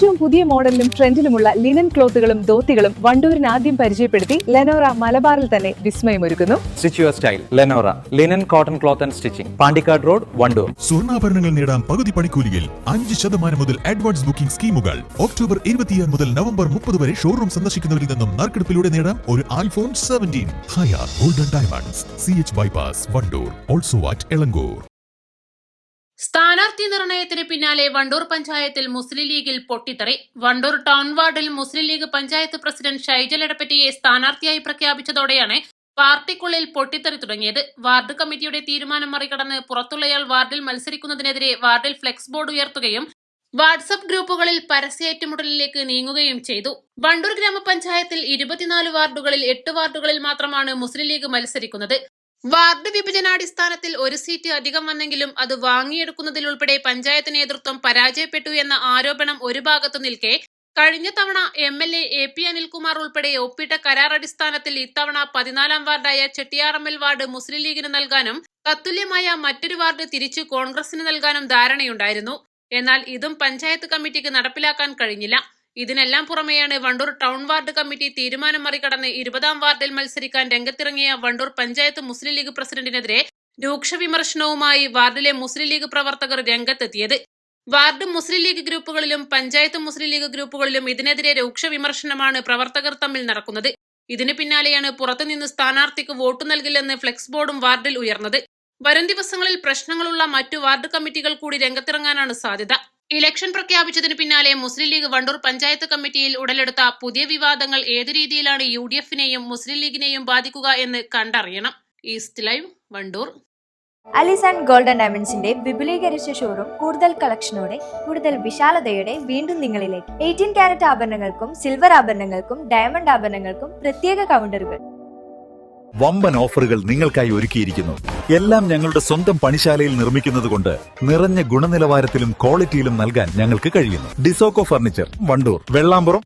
ഏറ്റവും പുതിയ മോഡലിലും ട്രെൻഡിലുമുള്ള ലിനൻ ക്ലോത്തുകളും ധോത്തികളും വണ്ടൂരിന് ആദ്യം പരിചയപ്പെടുത്തി ലെനോറ മലബാറിൽ തന്നെ വിസ്മയമൊരുക്കുന്നു. Stitch your style Lenora linen cotton cloth and stitching, Pandikkad road, Wandoor. സ്വർണ്ണാഭരണങ്ങൾ നേടാം പകുതി പണിക്കൂലിയിൽ 5% മുതൽ അഡ്വാൻസ് ബുക്കിംഗ് സ്കീമുകൾ. ഒക്ടോബർ 26 മുതൽ നവംബർ 30 വരെ ഷോറൂം സന്ദർശിക്കുന്നവരിൽ നിന്നും നറുക്കെടുപ്പിലൂടെ നേടാം ഒരു iPhone 17. ഹയാർ golden diamonds, CH bypass, Wandoor. Also at Elankur. സ്ഥാനാർത്ഥി നിർണയത്തിന് പിന്നാലെ വണ്ടൂർ പഞ്ചായത്തിൽ മുസ്ലിം ലീഗിൽ പൊട്ടിത്തെറി. വണ്ടൂർ ടൗൺ വാർഡിൽ മുസ്ലിം ലീഗ് പഞ്ചായത്ത് പ്രസിഡന്റ് ഷൈജൽ എടപ്പറ്റിയെ സ്ഥാനാർത്ഥിയായി പ്രഖ്യാപിച്ചതോടെയാണ് പാർട്ടിക്കുള്ളിൽ പൊട്ടിത്തെറി തുടങ്ങിയത്. വാർഡ് കമ്മിറ്റിയുടെ തീരുമാനം മറികടന്ന് പുറത്തുള്ളയാൾ വാർഡിൽ മത്സരിക്കുന്നതിനെതിരെ വാർഡിൽ ഫ്ലെക്സ് ബോർഡ് ഉയർത്തുകയും വാട്സ്ആപ്പ് ഗ്രൂപ്പുകളിൽ പരസ്യ ഏറ്റുമുട്ടലിലേക്ക് നീങ്ങുകയും ചെയ്തു. വണ്ടൂർ ഗ്രാമപഞ്ചായത്തിൽ 24 വാർഡുകളിൽ 8 വാർഡുകളിൽ മാത്രമാണ് മുസ്ലിം ലീഗ് മത്സരിക്കുന്നത്. വാർഡ് വിഭജനാടിസ്ഥാനത്തിൽ ഒരു സീറ്റ് അധികം വന്നെങ്കിലും അത് വാങ്ങിയെടുക്കുന്നതിലുൾപ്പെടെ പഞ്ചായത്ത് നേതൃത്വം പരാജയപ്പെട്ടു എന്ന ആരോപണം ഒരു ഭാഗത്തു നിൽക്കെ, കഴിഞ്ഞ തവണ MLA AP അനിൽകുമാർ ഉൾപ്പെടെ ഒപ്പിട്ട കരാർ അടിസ്ഥാനത്തിൽ ഇത്തവണ 14ാം വാർഡായ ചെട്ടിയാറമ്മൽ വാർഡ് മുസ്ലിം ലീഗിന് നൽകാനും തത്തുല്യമായ മറ്റൊരു വാർഡ് തിരിച്ചു കോൺഗ്രസിന് നൽകാനും ധാരണയുണ്ടായിരുന്നു. എന്നാൽ ഇതും പഞ്ചായത്ത് കമ്മിറ്റിക്ക് നടപ്പിലാക്കാൻ കഴിഞ്ഞില്ല. ഇതിനെല്ലാം പുറമെയാണ് വണ്ടൂർ ടൗൺ വാർഡ് കമ്മിറ്റി തീരുമാനം മറികടന്ന് 20ാം വാർഡിൽ മത്സരിക്കാൻ രംഗത്തിറങ്ങിയ വണ്ടൂർ പഞ്ചായത്ത് മുസ്ലിം ലീഗ് പ്രസിഡന്റിനെതിരെ രൂക്ഷ വിമർശനവുമായി വാർഡിലെ മുസ്ലിം ലീഗ് പ്രവർത്തകർ രംഗത്തെത്തിയത്. വാർഡ് മുസ്ലിം ലീഗ് ഗ്രൂപ്പുകളിലും പഞ്ചായത്ത് മുസ്ലിം ലീഗ് ഗ്രൂപ്പുകളിലും ഇതിനെതിരെ രൂക്ഷ വിമർശനമാണ് പ്രവർത്തകർ തമ്മിൽ നടക്കുന്നത്. ഇതിന് പിന്നാലെയാണ് പുറത്തുനിന്ന് സ്ഥാനാർത്ഥിക്ക് വോട്ട് നൽകില്ലെന്ന് ഫ്ലെക്സ് ബോർഡും വാർഡിൽ ഉയർന്നത്. വരും ദിവസങ്ങളിൽ പ്രശ്നങ്ങളുള്ള മറ്റു വാർഡ് കമ്മിറ്റികൾ കൂടി രംഗത്തിറങ്ങാനാണ് സാധ്യത. ഇലക്ഷൻ പ്രഖ്യാപിച്ചതിന് പിന്നാലെ മുസ്ലിം ലീഗ് വണ്ടൂർ പഞ്ചായത്ത് കമ്മിറ്റിയിൽ ഉടലെടുത്ത പുതിയ വിവാദങ്ങൾ ഏതു രീതിയിലാണ് UDF-നെയും മുസ്ലിം ലീഗിനെയും ബാധിക്കുക എന്ന് കണ്ടറിയണം. East Live, Wandoor. Alis and golden ഡയമണ്ട്സിന്റെ വിപുലീകരിച്ച ഷോറൂം കൂടുതൽ കളക്ഷനോടെ, കൂടുതൽ വിശാലതയോടെ വീണ്ടും നിങ്ങളിലേക്ക്. 18 കാരറ്റ് ആഭരണങ്ങൾക്കും സിൽവർ ആഭരണങ്ങൾക്കും ഡയമണ്ട് ആഭരണങ്ങൾക്കും പ്രത്യേക കൗണ്ടറുകൾ. വമ്പൻ ഓഫറുകൾ നിങ്ങൾക്കായി ഒരുക്കിയിരിക്കുന്നു. എല്ലാം ഞങ്ങളുടെ സ്വന്തം പണിശാലയിൽ നിർമ്മിക്കുന്നത് കൊണ്ട് നിറഞ്ഞ ഗുണനിലവാരത്തിലും ക്വാളിറ്റിയിലും നൽകാൻ ഞങ്ങൾക്ക് കഴിയുന്നു. ഡിസോക്കോ ഫർണിച്ചർ, വണ്ടൂർ, വെള്ളാമ്പുറം,